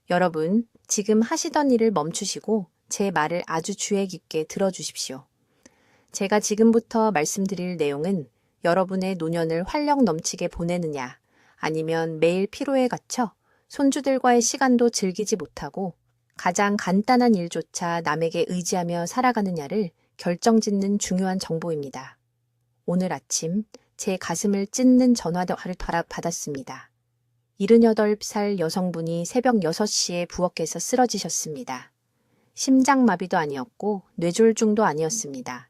여러분, 지금 하시던 일을 멈추시고 제 말을 아주 주의 깊게 들어주십시오. 제가 지금부터 말씀드릴 내용은 여러분의 노년을 활력 넘치게 보내느냐, 아니면 매일 피로에 갇혀 손주들과의 시간도 즐기지 못하고 가장 간단한 일조차 남에게 의지하며 살아가느냐를 결정짓는 중요한 정보입니다. 오늘 아침 제 가슴을 찢는 전화를 받았습니다. 78살 여성분이 새벽 6시에 부엌에서 쓰러지셨습니다. 심장마비도 아니었고 뇌졸중도 아니었습니다.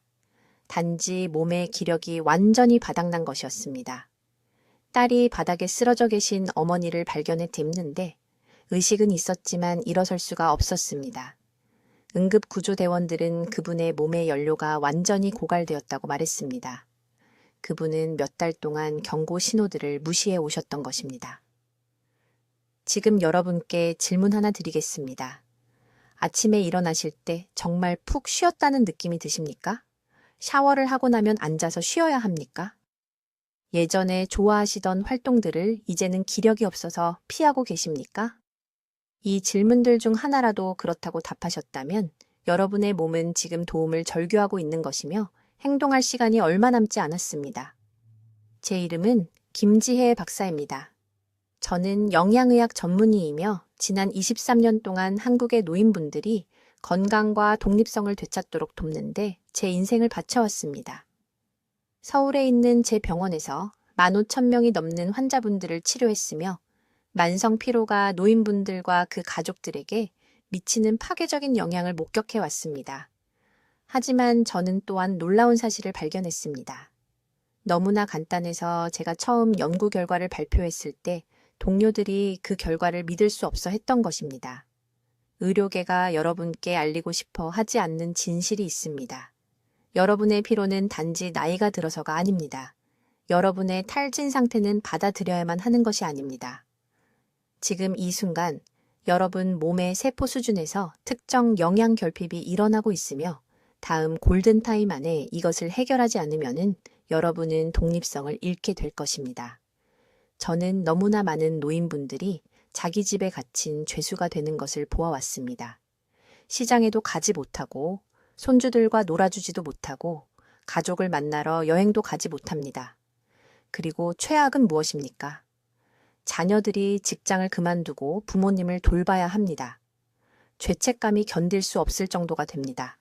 단지 몸의 기력이 완전히 바닥난 것이었습니다. 딸이 바닥에 쓰러져 계신 어머니를 발견해 딛는데 의식은 있었지만 일어설 수가 없었습니다. 응급구조대원들은 그분의 몸의 연료가 완전히 고갈되었다고 말했습니다. 그분은 몇 달 동안 경고 신호들을 무시해 오셨던 것입니다. 지금 여러분께 질문 하나 드리겠습니다. 아침에 일어나실 때 정말 푹 쉬었다는 느낌이 드십니까? 샤워를 하고 나면 앉아서 쉬어야 합니까? 예전에 좋아하시던 활동들을 이제는 기력이 없어서 피하고 계십니까? 이 질문들 중 하나라도 그렇다고 답하셨다면 여러분의 몸은 지금 도움을 절규하고 있는 것이며 행동할 시간이 얼마 남지 않았습니다. 제 이름은 김지혜 박사입니다. 저는 영양의학 전문의이며 지난 23년 동안 한국의 노인분들이 건강과 독립성을 되찾도록 돕는데 제 인생을 바쳐왔습니다. 서울에 있는 제 병원에서 15,000명이 넘는 환자분들을 치료했으며 만성 피로가 노인분들과 그 가족들에게 미치는 파괴적인 영향을 목격해 왔습니다. 하지만 저는 또한 놀라운 사실을 발견했습니다. 너무나 간단해서 제가 처음 연구 결과를 발표했을 때 동료들이 그 결과를 믿을 수 없어 했던 것입니다. 의료계가 여러분께 알리고 싶어 하지 않는 진실이 있습니다. 여러분의 피로는 단지 나이가 들어서가 아닙니다. 여러분의 탈진 상태는 받아들여야만 하는 것이 아닙니다. 지금 이 순간 여러분 몸의 세포 수준에서 특정 영양 결핍이 일어나고 있으며 다음 골든타임 안에 이것을 해결하지 않으면은 여러분은 독립성을 잃게 될 것입니다. 저는 너무나 많은 노인분들이 자기 집에 갇힌 죄수가 되는 것을 보아왔습니다. 시장에도 가지 못하고 손주들과 놀아주지도 못하고 가족을 만나러 여행도 가지 못합니다. 그리고 최악은 무엇입니까? 자녀들이 직장을 그만두고 부모님을 돌봐야 합니다. 죄책감이 견딜 수 없을 정도가 됩니다.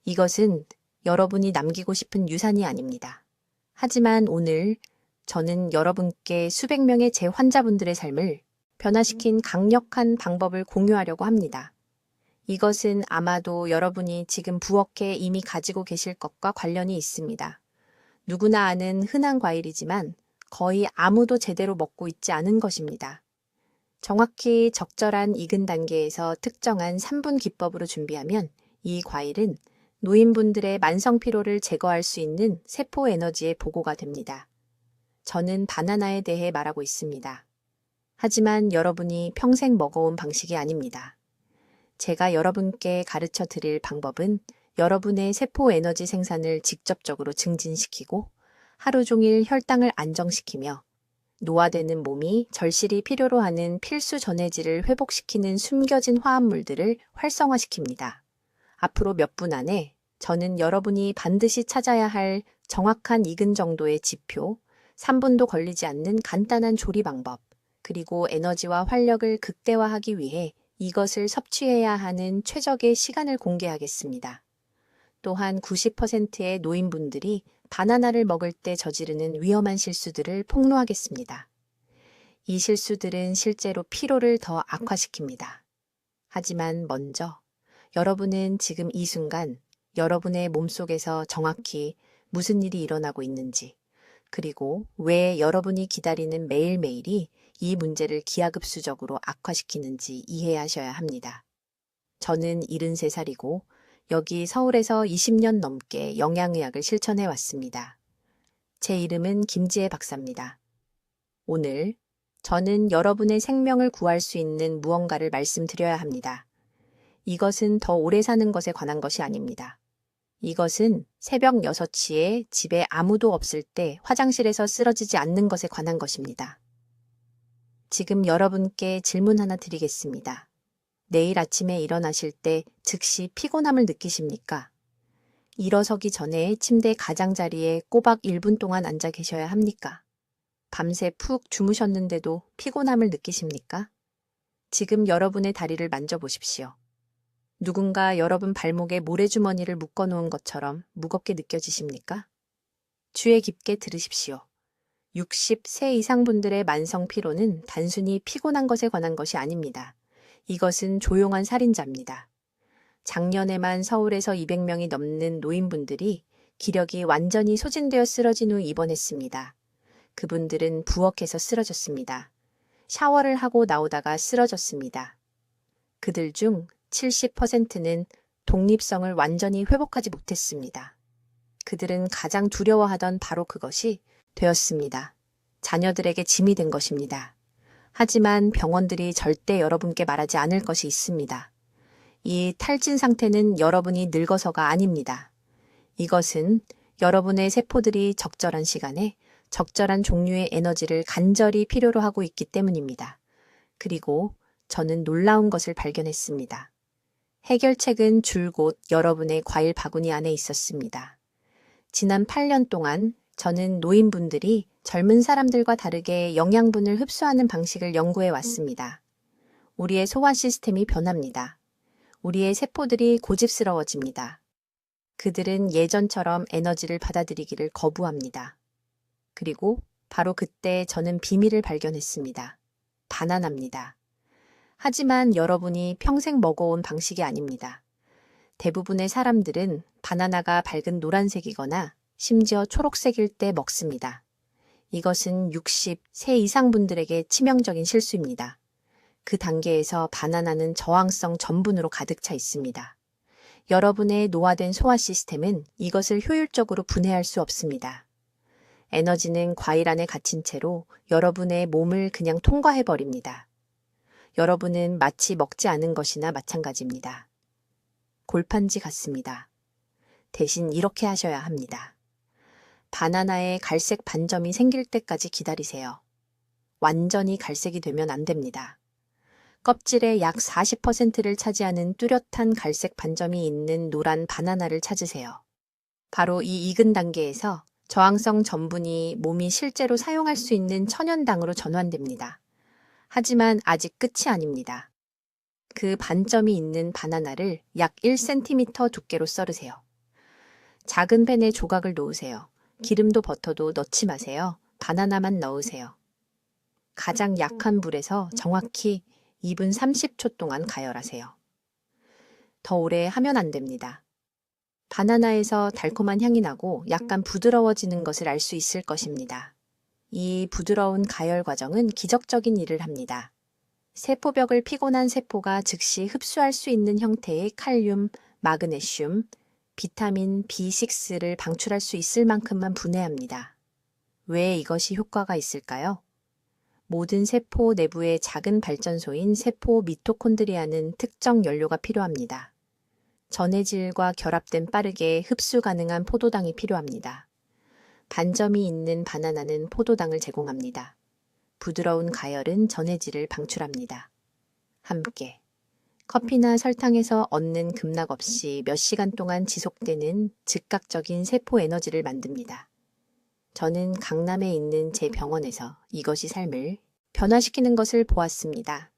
이것은 여러분이 남기고 싶은 유산이 아닙니다. 하지만 오늘 저는 여러분께 수백 명의 제 환자분들의 삶을 변화시킨 강력한 방법을 공유하려고 합니다. 이것은 아마도 여러분이 지금 부엌에 이미 가지고 계실 것과 관련이 있습니다. 누구나 아는 흔한 과일이지만 거의 아무도 제대로 먹고 있지 않은 것입니다. 정확히 적절한 익은 단계에서 특정한 3분 기법으로 준비하면 이 과일은 노인분들의 만성 피로를 제거할 수 있는 세포 에너지의 보고가 됩니다. 저는 바나나에 대해 말하고 있습니다. 하지만 여러분이 평생 먹어온 방식이 아닙니다. 제가 여러분께 가르쳐 드릴 방법은 여러분의 세포 에너지 생산을 직접적으로 증진시키고 하루 종일 혈당을 안정시키며 노화되는 몸이 절실히 필요로 하는 필수 전해질을 회복시키는 숨겨진 화합물들을 활성화시킵니다. 앞으로 몇 분 안에 저는 여러분이 반드시 찾아야 할 정확한 익은 정도의 지표, 3분도 걸리지 않는 간단한 조리 방법, 그리고 에너지와 활력을 극대화하기 위해 이것을 섭취해야 하는 최적의 시간을 공개하겠습니다. 또한 90%의 노인분들이 바나나를 먹을 때 저지르는 위험한 실수들을 폭로하겠습니다. 이 실수들은 실제로 피로를 더 악화시킵니다. 하지만 먼저 여러분은 지금 이 순간 여러분의 몸속에서 정확히 무슨 일이 일어나고 있는지, 그리고 왜 여러분이 기다리는 매일매일이 이 문제를 기하급수적으로 악화시키는지 이해하셔야 합니다. 저는 73살이고 여기 서울에서 20년 넘게 영양의학을 실천해 왔습니다. 제 이름은 김지혜 박사입니다. 오늘 저는 여러분의 생명을 구할 수 있는 무언가를 말씀드려야 합니다. 이것은 더 오래 사는 것에 관한 것이 아닙니다. 이것은 새벽 6시에 집에 아무도 없을 때 화장실에서 쓰러지지 않는 것에 관한 것입니다. 지금 여러분께 질문 하나 드리겠습니다. 내일 아침에 일어나실 때 즉시 피곤함을 느끼십니까? 일어서기 전에 침대 가장자리에 꼬박 1분 동안 앉아 계셔야 합니까? 밤새 푹 주무셨는데도 피곤함을 느끼십니까? 지금 여러분의 다리를 만져보십시오. 누군가 여러분 발목에 모래주머니를 묶어놓은 것처럼 무겁게 느껴지십니까? 귀에 깊게 들으십시오. 60세 이상 분들의 만성 피로는 단순히 피곤한 것에 관한 것이 아닙니다. 이것은 조용한 살인자입니다. 작년에만 서울에서 200명이 넘는 노인분들이 기력이 완전히 소진되어 쓰러진 후 입원했습니다. 그분들은 부엌에서 쓰러졌습니다. 샤워를 하고 나오다가 쓰러졌습니다. 그들 중 70%는 독립성을 완전히 회복하지 못했습니다. 그들은 가장 두려워하던 바로 그것이 되었습니다. 자녀들에게 짐이 된 것입니다. 하지만 병원들이 절대 여러분께 말하지 않을 것이 있습니다. 이 탈진 상태는 여러분이 늙어서가 아닙니다. 이것은 여러분의 세포들이 적절한 시간에 적절한 종류의 에너지를 간절히 필요로 하고 있기 때문입니다. 그리고 저는 놀라운 것을 발견했습니다. 해결책은 줄곧 여러분의 과일 바구니 안에 있었습니다. 지난 8년 동안 저는 노인분들이 젊은 사람들과 다르게 영양분을 흡수하는 방식을 연구해 왔습니다. 우리의 소화 시스템이 변합니다. 우리의 세포들이 고집스러워집니다. 그들은 예전처럼 에너지를 받아들이기를 거부합니다. 그리고 바로 그때 저는 비밀을 발견했습니다. 바나나입니다. 하지만 여러분이 평생 먹어온 방식이 아닙니다. 대부분의 사람들은 바나나가 밝은 노란색이거나 심지어 초록색일 때 먹습니다. 이것은 60세 이상 분들에게 치명적인 실수입니다. 그 단계에서 바나나는 저항성 전분으로 가득 차 있습니다. 여러분의 노화된 소화 시스템은 이것을 효율적으로 분해할 수 없습니다. 에너지는 과일 안에 갇힌 채로 여러분의 몸을 그냥 통과해버립니다. 여러분은 마치 먹지 않은 것이나 마찬가지입니다. 골판지 같습니다. 대신 이렇게 하셔야 합니다. 바나나에 갈색 반점이 생길 때까지 기다리세요. 완전히 갈색이 되면 안 됩니다. 껍질의 약 40%를 차지하는 뚜렷한 갈색 반점이 있는 노란 바나나를 찾으세요. 바로 이 익은 단계에서 저항성 전분이 몸이 실제로 사용할 수 있는 천연당으로 전환됩니다. 하지만 아직 끝이 아닙니다. 그 반점이 있는 바나나를 약 1cm 두께로 썰으세요. 작은 팬에 조각을 놓으세요. 기름도 버터도 넣지 마세요. 바나나만 넣으세요. 가장 약한 불에서 정확히 2분 30초 동안 가열하세요. 더 오래 하면 안 됩니다. 바나나에서 달콤한 향이 나고 약간 부드러워지는 것을 알 수 있을 것입니다. 이 부드러운 가열 과정은 기적적인 일을 합니다. 세포벽을 피곤한 세포가 즉시 흡수할 수 있는 형태의 칼륨, 마그네슘, 비타민 B6를 방출할 수 있을 만큼만 분해합니다. 왜 이것이 효과가 있을까요? 모든 세포 내부의 작은 발전소인 세포 미토콘드리아는 특정 연료가 필요합니다. 전해질과 결합된 빠르게 흡수 가능한 포도당이 필요합니다. 반점이 있는 바나나는 포도당을 제공합니다. 부드러운 가열은 전해질을 방출합니다. 함께 커피나 설탕에서 얻는 급락 없이 몇 시간 동안 지속되는 즉각적인 세포 에너지를 만듭니다. 저는 강남에 있는 제 병원에서 이것이 삶을 변화시키는 것을 보았습니다.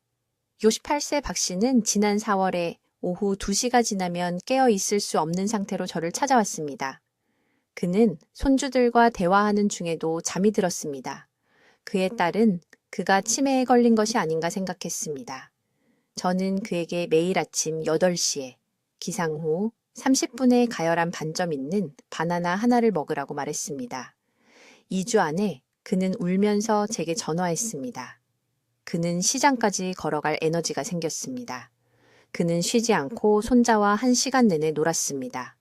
68세 박 씨는 지난 4월에 오후 2시가 지나면 깨어 있을 수 없는 상태로 저를 찾아왔습니다. 그는 손주들과 대화하는 중에도 잠이 들었습니다. 그의 딸은 그가 치매에 걸린 것이 아닌가 생각했습니다. 저는 그에게 매일 아침 8시에 기상 후 30분의 가열한 반점 있는 바나나 하나를 먹으라고 말했습니다. 2주 안에 그는 울면서 제게 전화했습니다. 그는 시장까지 걸어갈 에너지가 생겼습니다. 그는 쉬지 않고 손자와 1시간 내내 놀았습니다.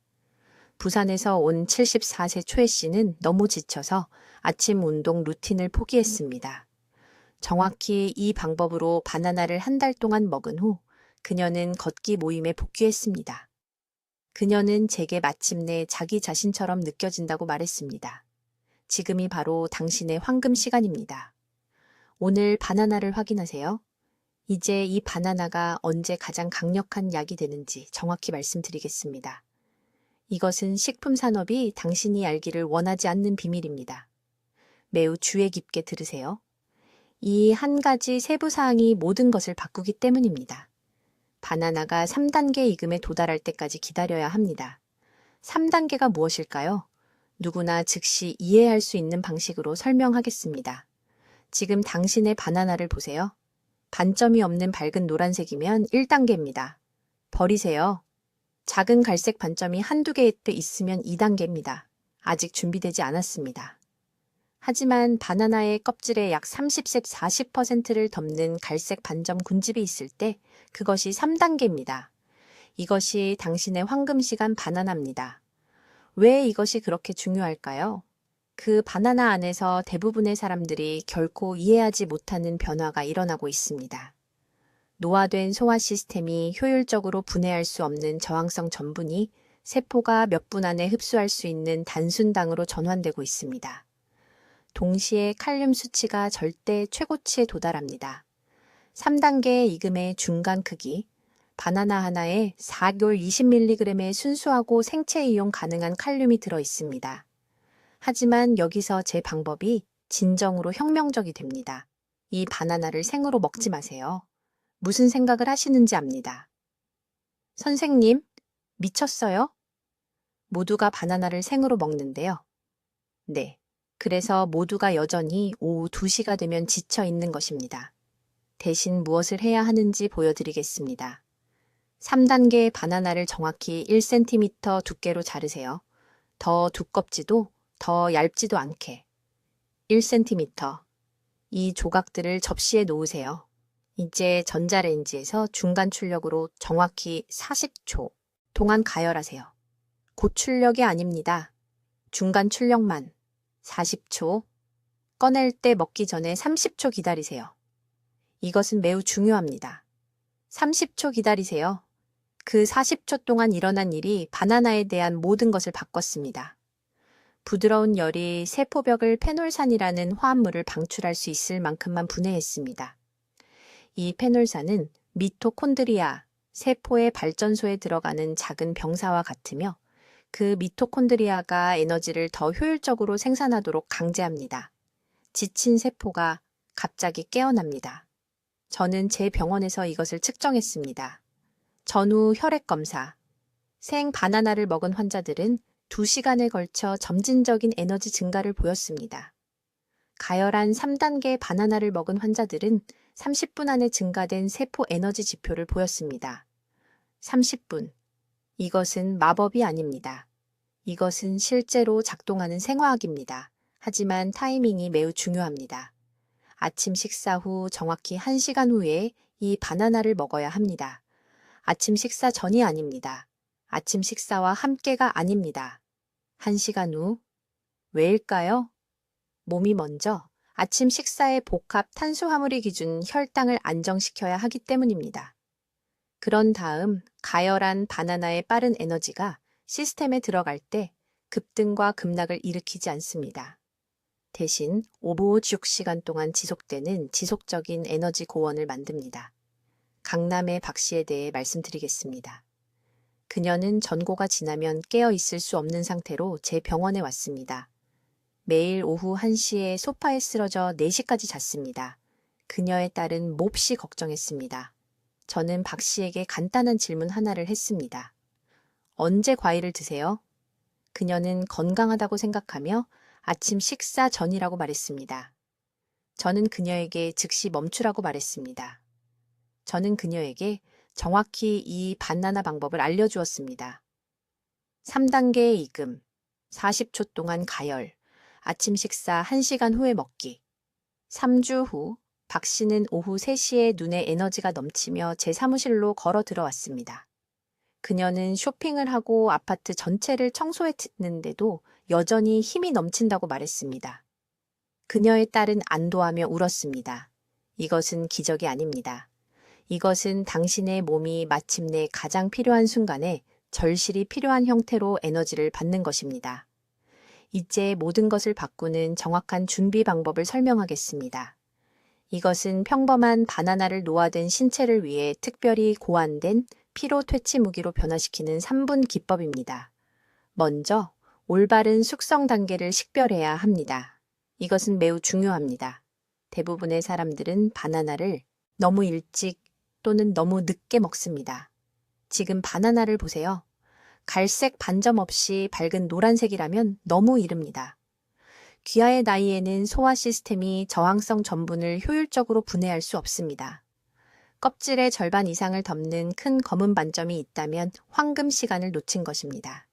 부산에서 온 74세 초혜 씨는 너무 지쳐서 아침 운동 루틴을 포기했습니다. 정확히 이 방법으로 바나나를 1달 동안 먹은 후 그녀는 걷기 모임에 복귀했습니다. 그녀는 제게 마침내 자기 자신처럼 느껴진다고 말했습니다. 지금이 바로 당신의 황금 시간입니다. 오늘 바나나를 확인하세요. 이제 이 바나나가 언제 가장 강력한 약이 되는지 정확히 말씀드리겠습니다. 이것은 식품 산업이 당신이 알기를 원하지 않는 비밀입니다. 매우 주의 깊게 들으세요. 이 한 가지 세부 사항이 모든 것을 바꾸기 때문입니다. 바나나가 3단계 익음에 도달할 때까지 기다려야 합니다. 3단계가 무엇일까요? 누구나 즉시 이해할 수 있는 방식으로 설명하겠습니다. 지금 당신의 바나나를 보세요. 반점이 없는 밝은 노란색이면 1단계입니다. 버리세요. 작은 갈색 반점이 한두 개 있으면 2단계입니다. 아직 준비되지 않았습니다. 하지만 바나나의 껍질의 약 30색 40%를 덮는 갈색 반점 군집이 있을 때 그것이 3단계입니다. 이것이 당신의 황금시간 바나나입니다. 왜 이것이 그렇게 중요할까요? 그 바나나 안에서 대부분의 사람들이 결코 이해하지 못하는 변화가 일어나고 있습니다. 노화된 소화 시스템이 효율적으로 분해할 수 없는 저항성 전분이 세포가 몇 분 안에 흡수할 수 있는 단순당으로 전환되고 있습니다. 동시에 칼륨 수치가 절대 최고치에 도달합니다. 3단계 익음의 중간 크기, 바나나 하나에 4개월 20mg의 순수하고 생체 이용 가능한 칼륨이 들어 있습니다. 하지만 여기서 제 방법이 진정으로 혁명적이 됩니다. 이 바나나를 생으로 먹지 마세요. 무슨 생각을 하시는지 압니다. 선생님, 미쳤어요? 모두가 바나나를 생으로 먹는데요. 네. 그래서 모두가 여전히 오후 2시가 되면 지쳐 있는 것입니다. 대신 무엇을 해야 하는지 보여드리겠습니다. 3단계의 바나나를 정확히 1cm 두께로 자르세요. 더 두껍지도 더 얇지도 않게. 1cm. 이 조각들을 접시에 놓으세요. 이제 전자레인지에서 중간 출력으로 정확히 40초 동안 가열하세요. 고출력이 아닙니다. 중간 출력만. 40초. 꺼낼 때 먹기 전에 30초 기다리세요. 이것은 매우 중요합니다. 30초 기다리세요. 그 40초 동안 일어난 일이 바나나에 대한 모든 것을 바꿨습니다. 부드러운 열이 세포벽을 페놀산이라는 화합물을 방출할 수 있을 만큼만 분해했습니다. 이 페놀산은 미토콘드리아, 세포의 발전소에 들어가는 작은 병사와 같으며 그 미토콘드리아가 에너지를 더 효율적으로 생산하도록 강제합니다. 지친 세포가 갑자기 깨어납니다. 저는 제 병원에서 이것을 측정했습니다. 전후 혈액 검사. 생 바나나를 먹은 환자들은 2시간에 걸쳐 점진적인 에너지 증가를 보였습니다. 가열한 3단계 바나나를 먹은 환자들은 30분 안에 증가된 세포 에너지 지표를 보였습니다. 30분. 이것은 마법이 아닙니다. 이것은 실제로 작동하는 생화학입니다. 하지만 타이밍이 매우 중요합니다. 아침 식사 후 정확히 1시간 후에 이 바나나를 먹어야 합니다. 아침 식사 전이 아닙니다. 아침 식사와 함께가 아닙니다. 1시간 후. 왜일까요? 몸이 먼저 아침 식사의 복합 탄수화물이 기준 혈당을 안정시켜야 하기 때문입니다. 그런 다음 가열한 바나나의 빠른 에너지가 시스템에 들어갈 때 급등과 급락을 일으키지 않습니다. 대신 오후 6시간 동안 지속되는 지속적인 에너지 고원을 만듭니다. 강남의 박 씨에 대해 말씀드리겠습니다. 그녀는 전고가 지나면 깨어 있을 수 없는 상태로 제 병원에 왔습니다. 매일 오후 1시에 소파에 쓰러져 4시까지 잤습니다. 그녀의 딸은 몹시 걱정했습니다. 저는 박 씨에게 간단한 질문 하나를 했습니다. 언제 과일을 드세요? 그녀는 건강하다고 생각하며 아침 식사 전이라고 말했습니다. 저는 그녀에게 즉시 멈추라고 말했습니다. 저는 그녀에게 정확히 이 바나나 방법을 알려주었습니다. 3단계의 익음, 40초 동안 가열, 아침 식사 1시간 후에 먹기. 3주 후, 박 씨는 오후 3시에 눈에 에너지가 넘치며 제 사무실로 걸어 들어왔습니다. 그녀는 쇼핑을 하고 아파트 전체를 청소했는데도 여전히 힘이 넘친다고 말했습니다. 그녀의 딸은 안도하며 울었습니다. 이것은 기적이 아닙니다. 이것은 당신의 몸이 마침내 가장 필요한 순간에 절실히 필요한 형태로 에너지를 받는 것입니다. 이제 모든 것을 바꾸는 정확한 준비 방법을 설명하겠습니다. 이것은 평범한 바나나를 놓아든 신체를 위해 특별히 고안된 피로 퇴치 무기로 변화시키는 3분 기법입니다. 먼저 올바른 숙성 단계를 식별해야 합니다. 이것은 매우 중요합니다. 대부분의 사람들은 바나나를 너무 일찍 또는 너무 늦게 먹습니다. 지금 바나나를 보세요. 갈색 반점 없이 밝은 노란색이라면 너무 이릅니다. 귀하의 나이에는 소화 시스템이 저항성 전분을 효율적으로 분해할 수 없습니다. 껍질의 절반 이상을 덮는 큰 검은 반점이 있다면 황금 시간을 놓친 것입니다.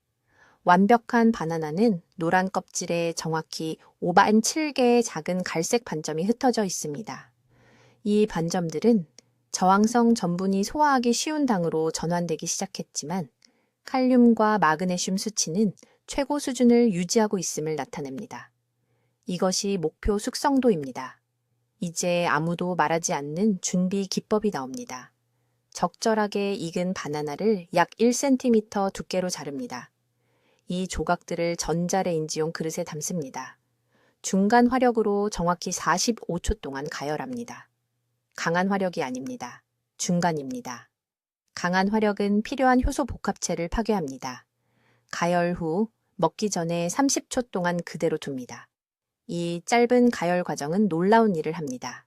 완벽한 바나나는 노란 껍질에 정확히 5반 7개의 작은 갈색 반점이 흩어져 있습니다. 이 반점들은 저항성 전분이 소화하기 쉬운 당으로 전환되기 시작했지만 칼륨과 마그네슘 수치는 최고 수준을 유지하고 있음을 나타냅니다. 이것이 목표 숙성도입니다. 이제 아무도 말하지 않는 준비 기법이 나옵니다. 적절하게 익은 바나나를 약 1cm 두께로 자릅니다. 이 조각들을 전자레인지용 그릇에 담습니다. 중간 화력으로 정확히 45초 동안 가열합니다. 강한 화력이 아닙니다. 중간입니다. 강한 화력은 필요한 효소 복합체를 파괴합니다. 가열 후 먹기 전에 30초 동안 그대로 둡니다. 이 짧은 가열 과정은 놀라운 일을 합니다.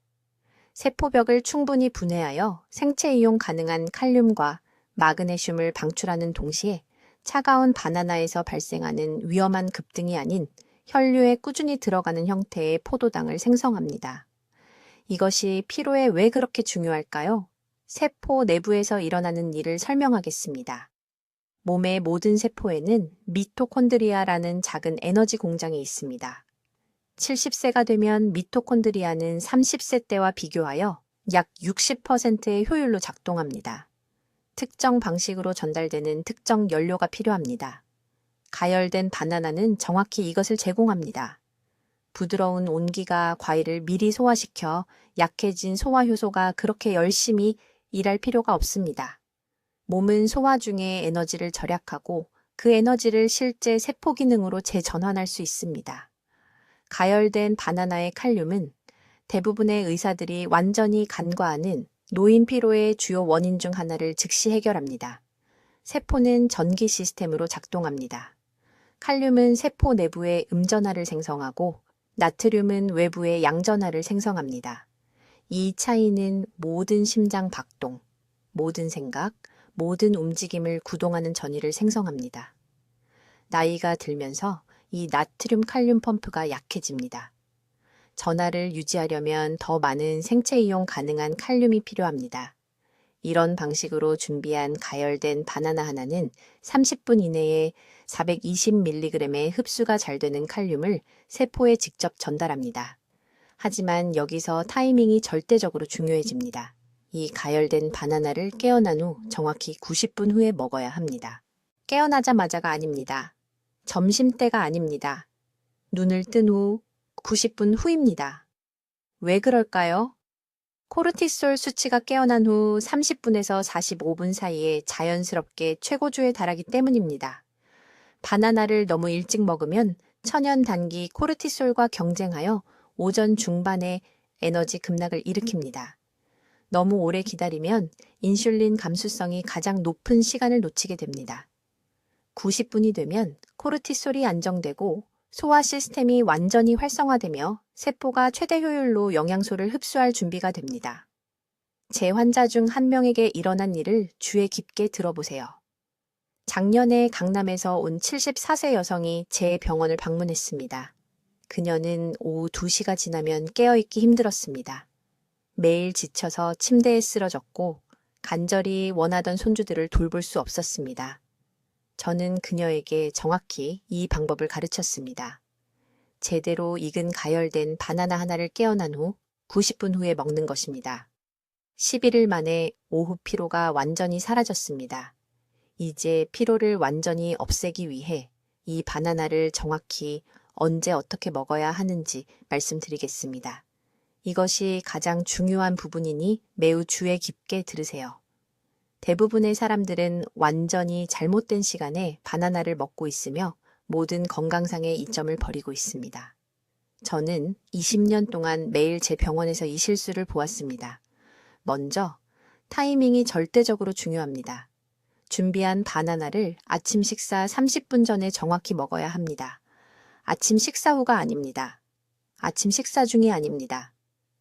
세포벽을 충분히 분해하여 생체 이용 가능한 칼륨과 마그네슘을 방출하는 동시에 차가운 바나나에서 발생하는 위험한 급등이 아닌 혈류에 꾸준히 들어가는 형태의 포도당을 생성합니다. 이것이 피로에 왜 그렇게 중요할까요? 세포 내부에서 일어나는 일을 설명하겠습니다. 몸의 모든 세포에는 미토콘드리아라는 작은 에너지 공장이 있습니다. 70세가 되면 미토콘드리아는 30세 때와 비교하여 약 60%의 효율로 작동합니다. 특정 방식으로 전달되는 특정 연료가 필요합니다. 가열된 바나나는 정확히 이것을 제공합니다. 부드러운 온기가 과일을 미리 소화시켜 약해진 소화 효소가 그렇게 열심히 일할 필요가 없습니다. 몸은 소화 중에 에너지를 절약하고 그 에너지를 실제 세포 기능으로 재전환할 수 있습니다. 가열된 바나나의 칼륨은 대부분의 의사들이 완전히 간과하는 노인 피로의 주요 원인 중 하나를 즉시 해결합니다. 세포는 전기 시스템으로 작동합니다. 칼륨은 세포 내부에 음전하를 생성하고 나트륨은 외부에 양전하를 생성합니다. 이 차이는 모든 심장 박동, 모든 생각, 모든 움직임을 구동하는 전이를 생성합니다. 나이가 들면서 이 나트륨 칼륨 펌프가 약해집니다. 전하를 유지하려면 더 많은 생체 이용 가능한 칼륨이 필요합니다. 이런 방식으로 준비한 가열된 바나나 하나는 30분 이내에 420mg의 흡수가 잘 되는 칼륨을 세포에 직접 전달합니다. 하지만 여기서 타이밍이 절대적으로 중요해집니다. 이 가열된 바나나를 깨어난 후 정확히 90분 후에 먹어야 합니다. 깨어나자마자가 아닙니다. 점심때가 아닙니다. 눈을 뜬 후 90분 후입니다. 왜 그럴까요? 코르티솔 수치가 깨어난 후 30분에서 45분 사이에 자연스럽게 최고조에 달하기 때문입니다. 바나나를 너무 일찍 먹으면 천연 단기 코르티솔과 경쟁하여 오전 중반에 에너지 급락을 일으킵니다. 너무 오래 기다리면 인슐린 감수성이 가장 높은 시간을 놓치게 됩니다. 90분이 되면 코르티솔이 안정되고 소화 시스템이 완전히 활성화되며 세포가 최대 효율로 영양소를 흡수할 준비가 됩니다. 제 환자 중 한 명에게 일어난 일을 주의 깊게 들어보세요. 작년에 강남에서 온 74세 여성이 제 병원을 방문했습니다. 그녀는 오후 2시가 지나면 깨어있기 힘들었습니다. 매일 지쳐서 침대에 쓰러졌고 간절히 원하던 손주들을 돌볼 수 없었습니다. 저는 그녀에게 정확히 이 방법을 가르쳤습니다. 제대로 익은 가열된 바나나 하나를 깨어난 후 90분 후에 먹는 것입니다. 11일 만에 오후 피로가 완전히 사라졌습니다. 이제 피로를 완전히 없애기 위해 이 바나나를 정확히 언제 어떻게 먹어야 하는지 말씀드리겠습니다. 이것이 가장 중요한 부분이니 매우 주의 깊게 들으세요. 대부분의 사람들은 완전히 잘못된 시간에 바나나를 먹고 있으며 모든 건강상의 이점을 버리고 있습니다. 저는 20년 동안 매일 제 병원에서 이 실수를 보았습니다. 먼저, 타이밍이 절대적으로 중요합니다. 준비한 바나나를 아침 식사 30분 전에 정확히 먹어야 합니다. 아침 식사 후가 아닙니다. 아침 식사 중이 아닙니다.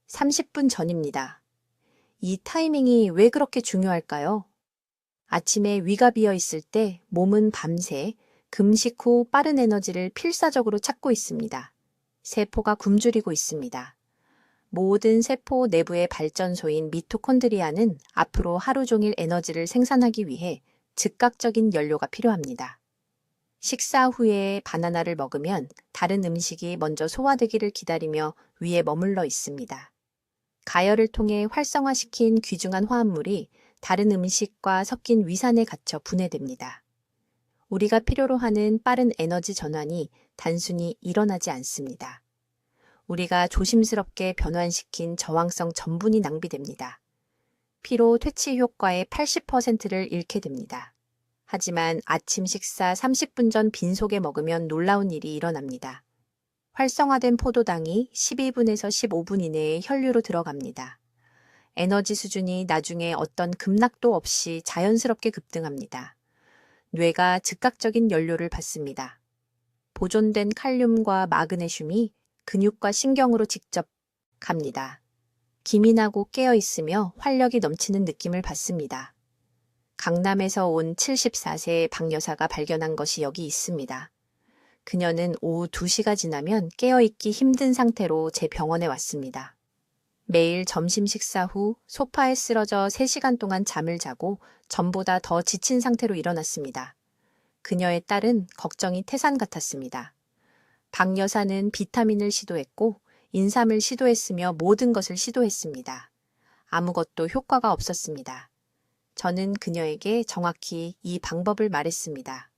30분 전입니다. 이 타이밍이 왜 그렇게 중요할까요? 아침에 위가 비어 있을 때 몸은 밤새 금식 후 빠른 에너지를 필사적으로 찾고 있습니다. 세포가 굶주리고 있습니다. 모든 세포 내부의 발전소인 미토콘드리아는 앞으로 하루 종일 에너지를 생산하기 위해 즉각적인 연료가 필요합니다. 식사 후에 바나나를 먹으면 다른 음식이 먼저 소화되기를 기다리며 위에 머물러 있습니다. 가열을 통해 활성화시킨 귀중한 화합물이 다른 음식과 섞인 위산에 갇혀 분해됩니다. 우리가 필요로 하는 빠른 에너지 전환이 단순히 일어나지 않습니다. 우리가 조심스럽게 변환시킨 저항성 전분이 낭비됩니다. 피로 퇴치 효과의 80%를 잃게 됩니다. 하지만 아침 식사 30분 전 빈속에 먹으면 놀라운 일이 일어납니다. 활성화된 포도당이 12분에서 15분 이내에 혈류로 들어갑니다. 에너지 수준이 나중에 어떤 급락도 없이 자연스럽게 급등합니다. 뇌가 즉각적인 연료를 받습니다. 보존된 칼륨과 마그네슘이 근육과 신경으로 직접 갑니다. 기민하고 깨어있으며 활력이 넘치는 느낌을 받습니다. 강남에서 온 74세 박 여사가 발견한 것이 여기 있습니다. 그녀는 오후 2시가 지나면 깨어있기 힘든 상태로 제 병원에 왔습니다. 매일 점심 식사 후 소파에 쓰러져 3시간 동안 잠을 자고 전보다 더 지친 상태로 일어났습니다. 그녀의 딸은 걱정이 태산 같았습니다. 박 여사는 비타민을 시도했고 인삼을 시도했으며 모든 것을 시도했습니다. 아무것도 효과가 없었습니다. 저는 그녀에게 정확히 이 방법을 말했습니다.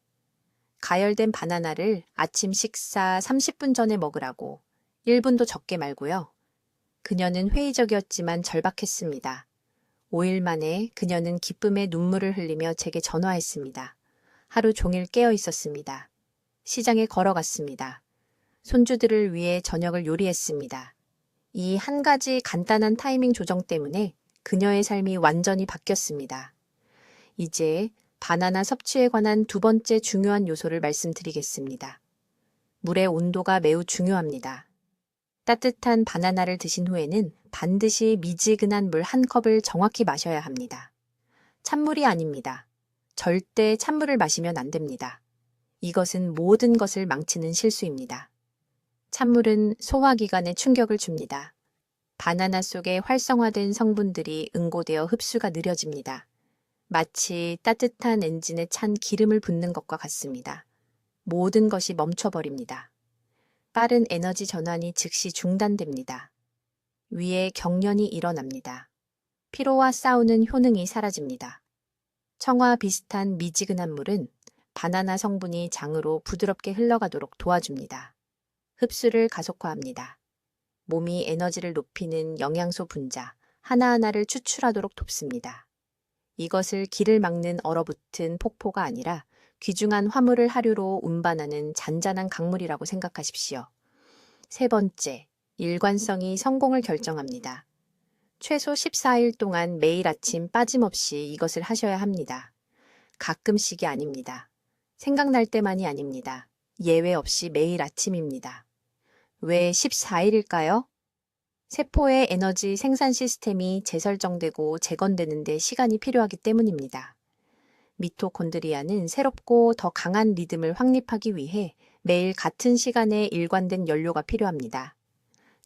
가열된 바나나를 아침 식사 30분 전에 먹으라고 1분도 적게 말고요. 그녀는 회의적이었지만 절박했습니다. 5일 만에 그녀는 기쁨의 눈물을 흘리며 제게 전화했습니다. 하루 종일 깨어 있었습니다. 시장에 걸어갔습니다. 손주들을 위해 저녁을 요리했습니다. 이 한 가지 간단한 타이밍 조정 때문에 그녀의 삶이 완전히 바뀌었습니다. 이제 바나나 섭취에 관한 두 번째 중요한 요소를 말씀드리겠습니다. 물의 온도가 매우 중요합니다. 따뜻한 바나나를 드신 후에는 반드시 미지근한 물 한 컵을 정확히 마셔야 합니다. 찬물이 아닙니다. 절대 찬물을 마시면 안 됩니다. 이것은 모든 것을 망치는 실수입니다. 찬물은 소화기관에 충격을 줍니다. 바나나 속에 활성화된 성분들이 응고되어 흡수가 느려집니다. 마치 따뜻한 엔진에 찬 기름을 붓는 것과 같습니다. 모든 것이 멈춰버립니다. 빠른 에너지 전환이 즉시 중단됩니다. 위에 경련이 일어납니다. 피로와 싸우는 효능이 사라집니다. 청아 비슷한 미지근한 물은 바나나 성분이 장으로 부드럽게 흘러가도록 도와줍니다. 흡수를 가속화합니다. 몸이 에너지를 높이는 영양소 분자 하나하나를 추출하도록 돕습니다. 이것을 길을 막는 얼어붙은 폭포가 아니라 귀중한 화물을 하류로 운반하는 잔잔한 강물이라고 생각하십시오. 세 번째, 일관성이 성공을 결정합니다. 최소 14일 동안 매일 아침 빠짐없이 이것을 하셔야 합니다. 가끔씩이 아닙니다. 생각날 때만이 아닙니다. 예외 없이 매일 아침입니다. 왜 14일일까요? 세포의 에너지 생산 시스템이 재설정되고 재건되는 데 시간이 필요하기 때문입니다. 미토콘드리아는 새롭고 더 강한 리듬을 확립하기 위해 매일 같은 시간에 일관된 연료가 필요합니다.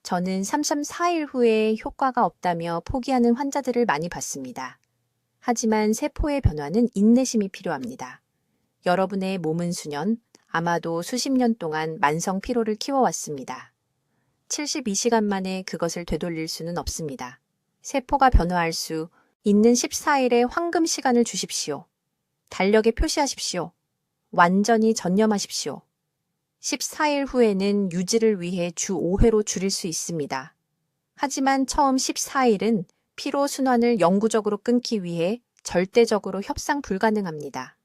저는 34일 후에 효과가 없다며 포기하는 환자들을 많이 봤습니다. 하지만 세포의 변화는 인내심이 필요합니다. 여러분의 몸은 수년, 아마도 수십 년 동안 만성 피로를 키워왔습니다. 72시간 만에 그것을 되돌릴 수는 없습니다. 세포가 변화할 수 있는 14일의 황금 시간을 주십시오. 달력에 표시하십시오. 완전히 전념하십시오. 14일 후에는 유지를 위해 주 5회로 줄일 수 있습니다. 하지만 처음 14일은 피로 순환을 영구적으로 끊기 위해 절대적으로 협상 불가능합니다.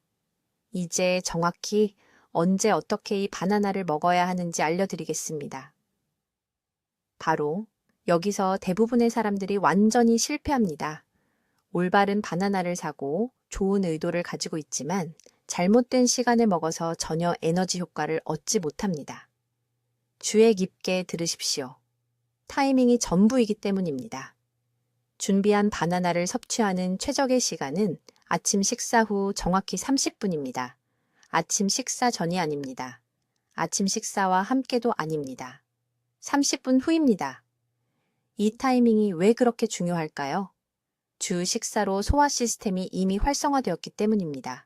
이제 정확히 언제 어떻게 이 바나나를 먹어야 하는지 알려드리겠습니다. 바로 여기서 대부분의 사람들이 완전히 실패합니다. 올바른 바나나를 사고 좋은 의도를 가지고 있지만 잘못된 시간에 먹어서 전혀 에너지 효과를 얻지 못합니다. 주의 깊게 들으십시오. 타이밍이 전부이기 때문입니다. 준비한 바나나를 섭취하는 최적의 시간은 아침 식사 후 정확히 30분입니다. 아침 식사 전이 아닙니다. 아침 식사와 함께도 아닙니다. 30분 후입니다. 이 타이밍이 왜 그렇게 중요할까요? 주 식사로 소화 시스템이 이미 활성화되었기 때문입니다.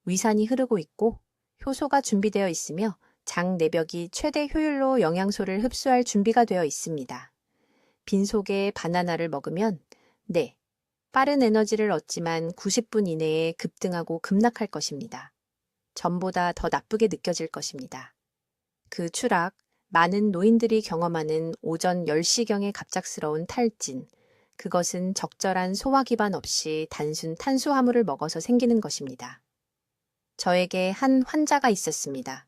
위산이 흐르고 있고 효소가 준비되어 있으며 장 내벽이 최대 효율로 영양소를 흡수할 준비가 되어 있습니다. 빈속에 바나나를 먹으면 빠른 에너지를 얻지만 90분 이내에 급등하고 급락할 것입니다. 전보다 더 나쁘게 느껴질 것입니다. 그 추락, 많은 노인들이 경험하는 오전 10시경의 갑작스러운 탈진, 그것은 적절한 소화 기반 없이 단순 탄수화물을 먹어서 생기는 것입니다. 저에게 한 환자가 있었습니다.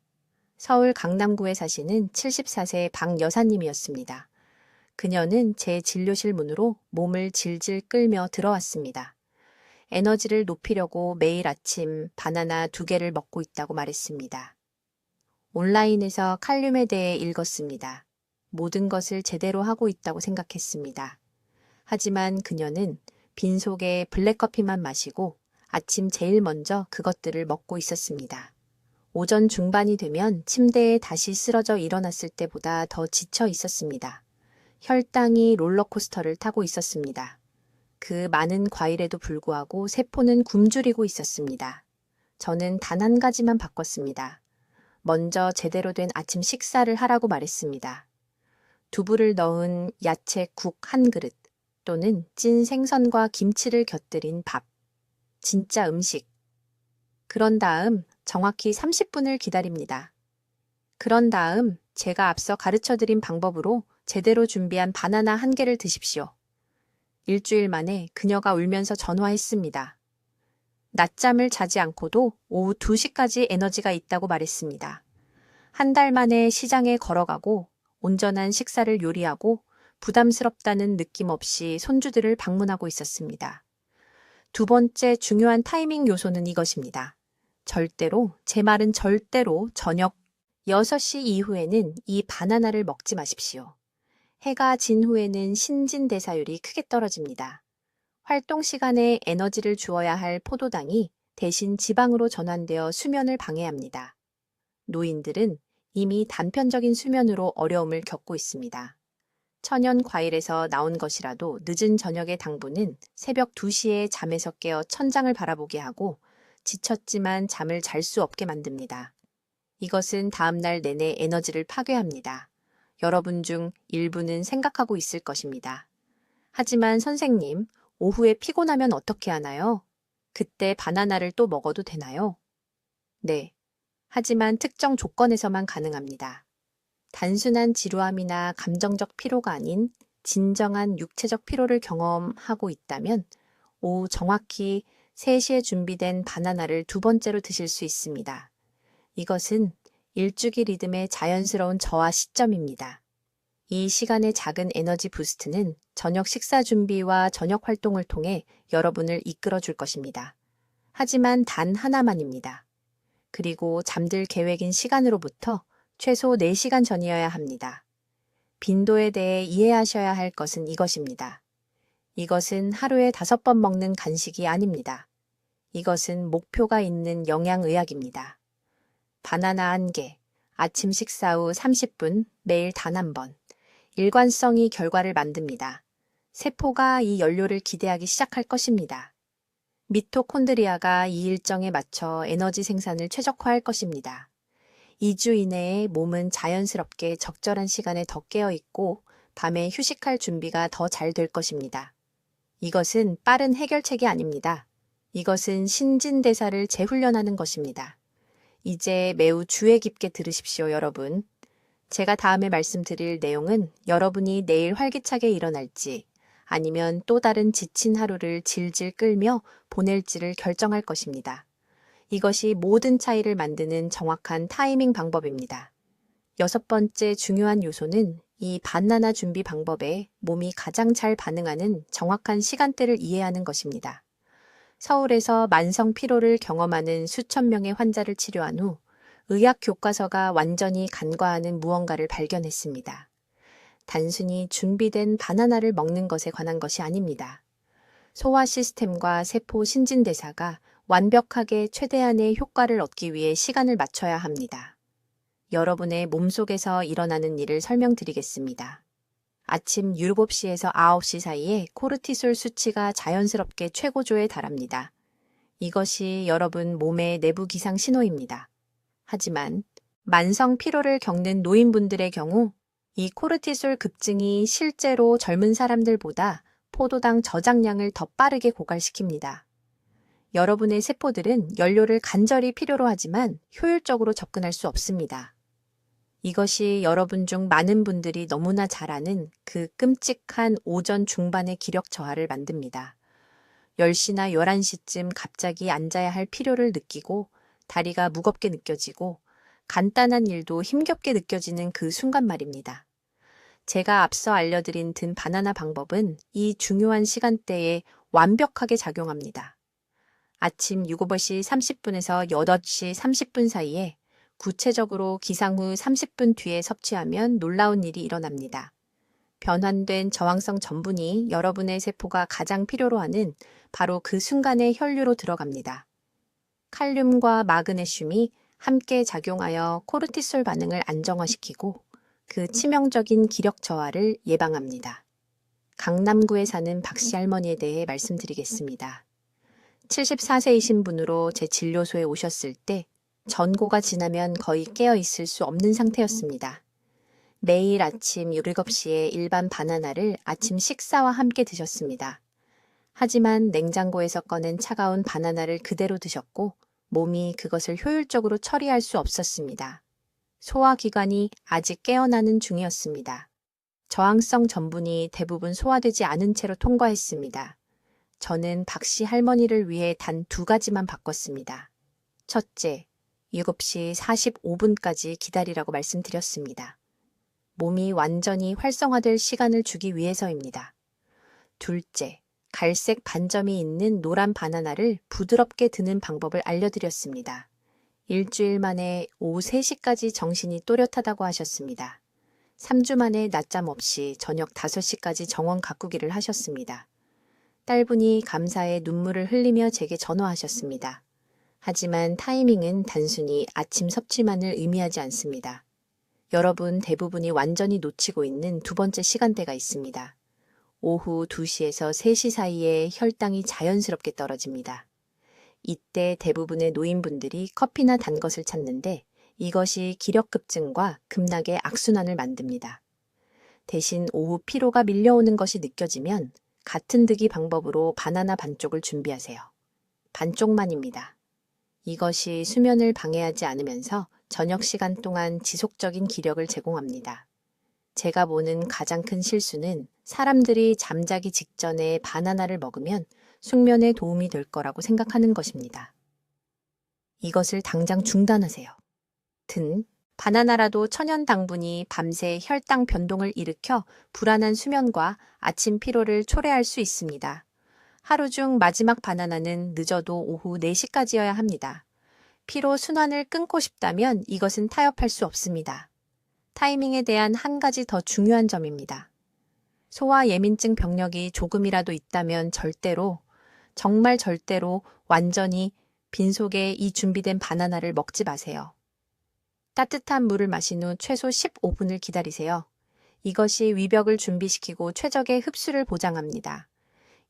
서울 강남구에 사시는 74세 박 여사님이었습니다. 그녀는 제 진료실 문으로 몸을 질질 끌며 들어왔습니다. 에너지를 높이려고 매일 아침 바나나 2개를 먹고 있다고 말했습니다. 온라인에서 칼륨에 대해 읽었습니다. 모든 것을 제대로 하고 있다고 생각했습니다. 하지만 그녀는 빈속에 블랙커피만 마시고 아침 제일 먼저 그것들을 먹고 있었습니다. 오전 중반이 되면 침대에 다시 쓰러져 일어났을 때보다 더 지쳐 있었습니다. 혈당이 롤러코스터를 타고 있었습니다. 그 많은 과일에도 불구하고 세포는 굶주리고 있었습니다. 저는 단 한 가지만 바꿨습니다. 먼저 제대로 된 아침 식사를 하라고 말했습니다. 두부를 넣은 야채국 한 그릇 또는 찐 생선과 김치를 곁들인 밥. 진짜 음식. 그런 다음 정확히 30분을 기다립니다. 그런 다음 제가 앞서 가르쳐드린 방법으로 제대로 준비한 바나나 1개를 드십시오. 일주일 만에 그녀가 울면서 전화했습니다. 낮잠을 자지 않고도 오후 2시까지 에너지가 있다고 말했습니다. 한 달 만에 시장에 걸어가고 온전한 식사를 요리하고 부담스럽다는 느낌 없이 손주들을 방문하고 있었습니다. 두 번째 중요한 타이밍 요소는 이것입니다. 제 말은 절대로 저녁 6시 이후에는 이 바나나를 먹지 마십시오. 해가 진 후에는 신진대사율이 크게 떨어집니다. 활동 시간에 에너지를 주어야 할 포도당이 대신 지방으로 전환되어 수면을 방해합니다. 노인들은 이미 단편적인 수면으로 어려움을 겪고 있습니다. 천연 과일에서 나온 것이라도 늦은 저녁의 당분은 새벽 2시에 잠에서 깨어 천장을 바라보게 하고 지쳤지만 잠을 잘 수 없게 만듭니다. 이것은 다음날 내내 에너지를 파괴합니다. 여러분 중 일부는 생각하고 있을 것입니다. 하지만 선생님, 오후에 피곤하면 어떻게 하나요? 그때 바나나를 또 먹어도 되나요? 네. 하지만 특정 조건에서만 가능합니다. 단순한 지루함이나 감정적 피로가 아닌 진정한 육체적 피로를 경험하고 있다면 오후 정확히 3시에 준비된 바나나를 2번째로 드실 수 있습니다. 이것은 일주기 리듬의 자연스러운 저하 시점입니다. 이 시간의 작은 에너지 부스트는 저녁 식사 준비와 저녁 활동을 통해 여러분을 이끌어 줄 것입니다. 하지만 단 하나만입니다. 그리고 잠들 계획인 시간으로부터 최소 4시간 전이어야 합니다. 빈도에 대해 이해하셔야 할 것은 이것입니다. 이것은 하루에 5번 먹는 간식이 아닙니다. 이것은 목표가 있는 영양의학입니다. 바나나 1개, 아침 식사 후 30분, 매일 단 1번. 일관성이 결과를 만듭니다. 세포가 이 연료를 기대하기 시작할 것입니다. 미토콘드리아가 이 일정에 맞춰 에너지 생산을 최적화할 것입니다. 2주 이내에 몸은 자연스럽게 적절한 시간에 더 깨어 있고 밤에 휴식할 준비가 더 잘 될 것입니다. 이것은 빠른 해결책이 아닙니다. 이것은 신진대사를 재훈련하는 것입니다. 이제 매우 주의 깊게 들으십시오, 여러분. 제가 다음에 말씀드릴 내용은 여러분이 내일 활기차게 일어날지 아니면 또 다른 지친 하루를 질질 끌며 보낼지를 결정할 것입니다. 이것이 모든 차이를 만드는 정확한 타이밍 방법입니다. 6번째 중요한 요소는 이 바나나 준비 방법에 몸이 가장 잘 반응하는 정확한 시간대를 이해하는 것입니다. 서울에서 만성 피로를 경험하는 수천 명의 환자를 치료한 후 의학 교과서가 완전히 간과하는 무언가를 발견했습니다. 단순히 준비된 바나나를 먹는 것에 관한 것이 아닙니다. 소화 시스템과 세포 신진대사가 완벽하게 최대한의 효과를 얻기 위해 시간을 맞춰야 합니다. 여러분의 몸속에서 일어나는 일을 설명드리겠습니다. 아침 7시에서 9시 사이에 코르티솔 수치가 자연스럽게 최고조에 달합니다. 이것이 여러분 몸의 내부 기상 신호입니다. 하지만 만성 피로를 겪는 노인분들의 경우 이 코르티솔 급증이 실제로 젊은 사람들보다 포도당 저장량을 더 빠르게 고갈시킵니다. 여러분의 세포들은 연료를 간절히 필요로 하지만 효율적으로 접근할 수 없습니다. 이것이 여러분 중 많은 분들이 너무나 잘 아는 그 끔찍한 오전 중반의 기력 저하를 만듭니다. 10시나 11시쯤 갑자기 앉아야 할 필요를 느끼고 다리가 무겁게 느껴지고 간단한 일도 힘겹게 느껴지는 그 순간 말입니다. 제가 앞서 알려드린 든 바나나 방법은 이 중요한 시간대에 완벽하게 작용합니다. 아침 7시 30분에서 8시 30분 사이에 구체적으로 기상 후 30분 뒤에 섭취하면 놀라운 일이 일어납니다. 변환된 저항성 전분이 여러분의 세포가 가장 필요로 하는 바로 그 순간에 혈류로 들어갑니다. 칼륨과 마그네슘이 함께 작용하여 코르티솔 반응을 안정화시키고 그 치명적인 기력 저하를 예방합니다. 강남구에 사는 박씨 할머니에 대해 말씀드리겠습니다. 74세이신 분으로 제 진료소에 오셨을 때 전고가 지나면 거의 깨어 있을 수 없는 상태였습니다. 매일 아침 7시에 일반 바나나를 아침 식사와 함께 드셨습니다. 하지만 냉장고에서 꺼낸 차가운 바나나를 그대로 드셨고 몸이 그것을 효율적으로 처리할 수 없었습니다. 소화기관이 아직 깨어나는 중이었습니다. 저항성 전분이 대부분 소화되지 않은 채로 통과했습니다. 저는 박씨 할머니를 위해 단 2가지만 바꿨습니다. 첫째, 7시 45분까지 기다리라고 말씀드렸습니다. 몸이 완전히 활성화될 시간을 주기 위해서입니다. 둘째, 갈색 반점이 있는 노란 바나나를 부드럽게 드는 방법을 알려드렸습니다. 일주일 만에 오후 3시까지 정신이 또렷하다고 하셨습니다. 3주 만에 낮잠 없이 저녁 5시까지 정원 가꾸기를 하셨습니다. 딸분이 감사의 눈물을 흘리며 제게 전화하셨습니다. 하지만 타이밍은 단순히 아침 섭취만을 의미하지 않습니다. 여러분 대부분이 완전히 놓치고 있는 두 번째 시간대가 있습니다. 오후 2시에서 3시 사이에 혈당이 자연스럽게 떨어집니다. 이때 대부분의 노인분들이 커피나 단 것을 찾는데 이것이 기력 급증과 급락의 악순환을 만듭니다. 대신 오후 피로가 밀려오는 것이 느껴지면 같은 드기 방법으로 바나나 반쪽을 준비하세요. 반쪽만입니다. 이것이 수면을 방해하지 않으면서 저녁 시간 동안 지속적인 기력을 제공합니다. 제가 보는 가장 큰 실수는 사람들이 잠자기 직전에 바나나를 먹으면 숙면에 도움이 될 거라고 생각하는 것입니다. 이것을 당장 중단하세요. 바나나라도 천연 당분이 밤새 혈당 변동을 일으켜 불안한 수면과 아침 피로를 초래할 수 있습니다. 하루 중 마지막 바나나는 늦어도 오후 4시까지여야 합니다. 피로 순환을 끊고 싶다면 이것은 타협할 수 없습니다. 타이밍에 대한 한 가지 더 중요한 점입니다. 소화 예민증 병력이 조금이라도 있다면 정말 절대로 완전히 빈속에 이 준비된 바나나를 먹지 마세요. 따뜻한 물을 마신 후 최소 15분을 기다리세요. 이것이 위벽을 준비시키고 최적의 흡수를 보장합니다.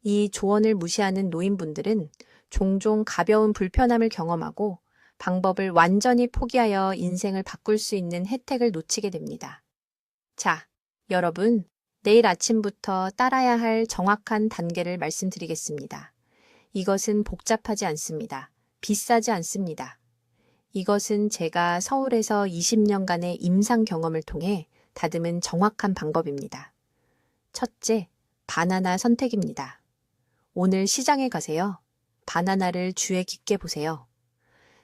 이 조언을 무시하는 노인분들은 종종 가벼운 불편함을 경험하고 방법을 완전히 포기하여 인생을 바꿀 수 있는 혜택을 놓치게 됩니다. 자, 여러분, 내일 아침부터 따라야 할 정확한 단계를 말씀드리겠습니다. 이것은 복잡하지 않습니다. 비싸지 않습니다. 이것은 제가 서울에서 20년간의 임상 경험을 통해 다듬은 정확한 방법입니다. 첫째, 바나나 선택입니다. 오늘 시장에 가세요. 바나나를 주의 깊게 보세요.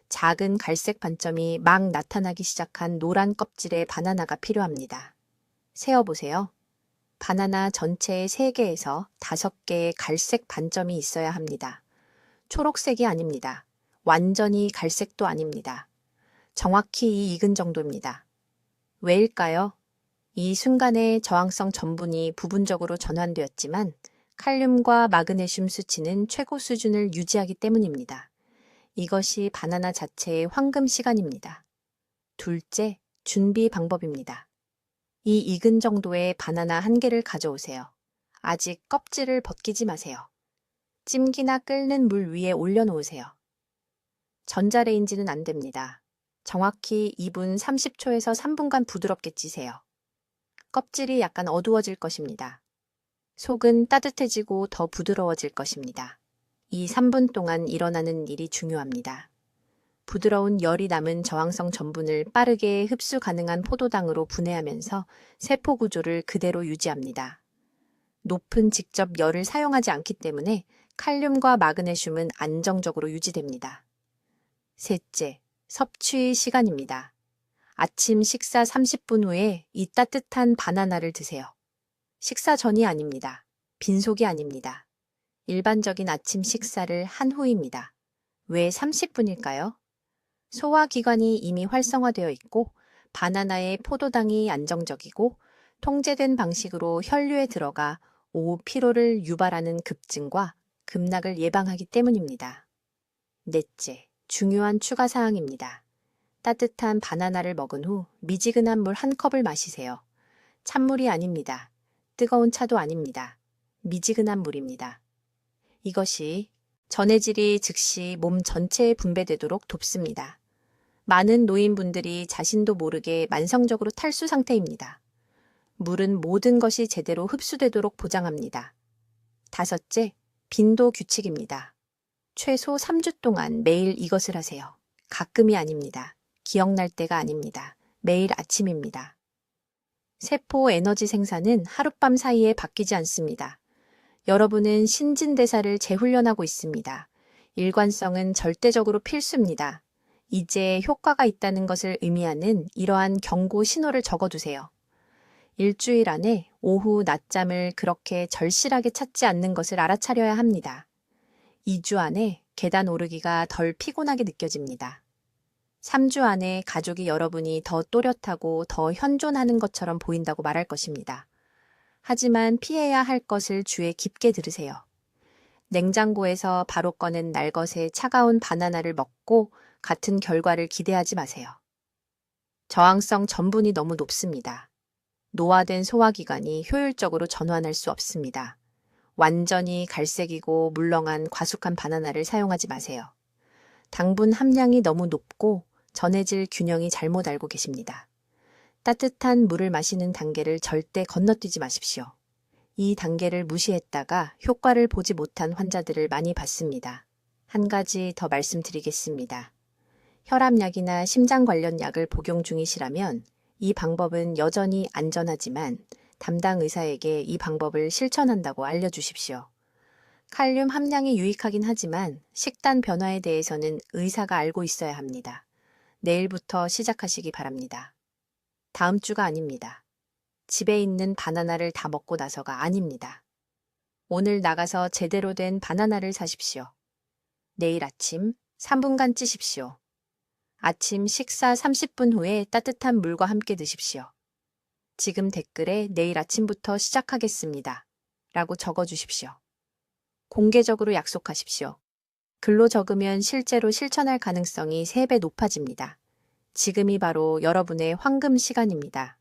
작은 갈색 반점이 막 나타나기 시작한 노란 껍질의 바나나가 필요합니다. 세어보세요. 바나나 전체의 3개에서 5개의 갈색 반점이 있어야 합니다. 초록색이 아닙니다. 완전히 갈색도 아닙니다. 정확히 이 익은 정도입니다. 왜일까요? 이 순간에 저항성 전분이 부분적으로 전환되었지만 칼륨과 마그네슘 수치는 최고 수준을 유지하기 때문입니다. 이것이 바나나 자체의 황금 시간입니다. 둘째, 준비 방법입니다. 이 익은 정도의 바나나 1개를 가져오세요. 아직 껍질을 벗기지 마세요. 찜기나 끓는 물 위에 올려놓으세요. 전자레인지는 안 됩니다. 정확히 2분 30초에서 3분간 부드럽게 찌세요. 껍질이 약간 어두워질 것입니다. 속은 따뜻해지고 더 부드러워질 것입니다. 이 3분 동안 일어나는 일이 중요합니다. 부드러운 열이 남은 저항성 전분을 빠르게 흡수 가능한 포도당으로 분해하면서 세포 구조를 그대로 유지합니다. 높은 직접 열을 사용하지 않기 때문에 칼륨과 마그네슘은 안정적으로 유지됩니다. 셋째, 섭취 시간입니다. 아침 식사 30분 후에 이 따뜻한 바나나를 드세요. 식사 전이 아닙니다. 빈속이 아닙니다. 일반적인 아침 식사를 한 후입니다. 왜 30분일까요? 소화기관이 이미 활성화되어 있고 바나나의 포도당이 안정적이고 통제된 방식으로 혈류에 들어가 오후 피로를 유발하는 급증과 급락을 예방하기 때문입니다. 넷째, 중요한 추가 사항입니다. 따뜻한 바나나를 먹은 후 미지근한 물 1컵을 마시세요. 찬물이 아닙니다. 뜨거운 차도 아닙니다. 미지근한 물입니다. 이것이 전해질이 즉시 몸 전체에 분배되도록 돕습니다. 많은 노인분들이 자신도 모르게 만성적으로 탈수 상태입니다. 물은 모든 것이 제대로 흡수되도록 보장합니다. 다섯째, 빈도 규칙입니다. 최소 3주 동안 매일 이것을 하세요. 가끔이 아닙니다. 기억날 때가 아닙니다. 매일 아침입니다. 세포 에너지 생산은 하룻밤 사이에 바뀌지 않습니다. 여러분은 신진대사를 재훈련하고 있습니다. 일관성은 절대적으로 필수입니다. 이제 효과가 있다는 것을 의미하는 이러한 경고 신호를 적어두세요. 일주일 안에 오후 낮잠을 그렇게 절실하게 찾지 않는 것을 알아차려야 합니다. 2주 안에 계단 오르기가 덜 피곤하게 느껴집니다. 3주 안에 가족이 여러분이 더 또렷하고 더 현존하는 것처럼 보인다고 말할 것입니다. 하지만 피해야 할 것을 주에 깊게 들으세요. 냉장고에서 바로 꺼낸 날것의 차가운 바나나를 먹고 같은 결과를 기대하지 마세요. 저항성 전분이 너무 높습니다. 노화된 소화기관이 효율적으로 전환할 수 없습니다. 완전히 갈색이고 물렁한 과숙한 바나나를 사용하지 마세요. 당분 함량이 너무 높고 전해질 균형이 잘못 알고 계십니다. 따뜻한 물을 마시는 단계를 절대 건너뛰지 마십시오. 이 단계를 무시했다가 효과를 보지 못한 환자들을 많이 봤습니다. 한 가지 더 말씀드리겠습니다. 혈압약이나 심장 관련 약을 복용 중이시라면 이 방법은 여전히 안전하지만 담당 의사에게 이 방법을 실천한다고 알려주십시오. 칼륨 함량이 유익하긴 하지만 식단 변화에 대해서는 의사가 알고 있어야 합니다. 내일부터 시작하시기 바랍니다. 다음 주가 아닙니다. 집에 있는 바나나를 다 먹고 나서가 아닙니다. 오늘 나가서 제대로 된 바나나를 사십시오. 내일 아침 3분간 찌십시오. 아침 식사 30분 후에 따뜻한 물과 함께 드십시오. 지금 댓글에 내일 아침부터 시작하겠습니다. 라고 적어주십시오. 공개적으로 약속하십시오. 글로 적으면 실제로 실천할 가능성이 3배 높아집니다. 지금이 바로 여러분의 황금 시간입니다.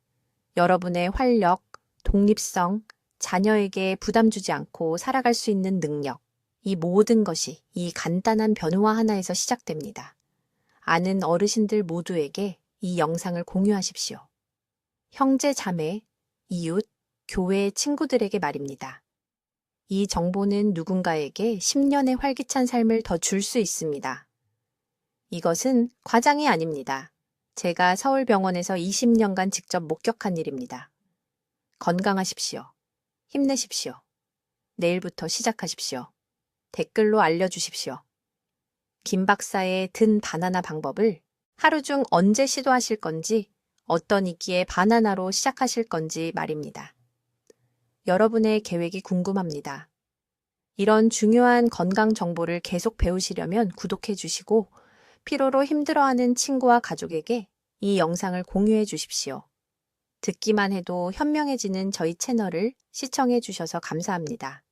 여러분의 활력, 독립성, 자녀에게 부담 주지 않고 살아갈 수 있는 능력, 이 모든 것이 이 간단한 변화 하나에서 시작됩니다. 아는 어르신들 모두에게 이 영상을 공유하십시오. 형제, 자매, 이웃, 교회 친구들에게 말입니다. 이 정보는 누군가에게 10년의 활기찬 삶을 더 줄 수 있습니다. 이것은 과장이 아닙니다. 제가 서울병원에서 20년간 직접 목격한 일입니다. 건강하십시오. 힘내십시오. 내일부터 시작하십시오. 댓글로 알려주십시오. 김 박사의 든 바나나 방법을 하루 중 언제 시도하실 건지 어떤 이끼에 바나나로 시작하실 건지 말입니다. 여러분의 계획이 궁금합니다. 이런 중요한 건강 정보를 계속 배우시려면 구독해 주시고 피로로 힘들어하는 친구와 가족에게 이 영상을 공유해 주십시오. 듣기만 해도 현명해지는 저희 채널을 시청해 주셔서 감사합니다.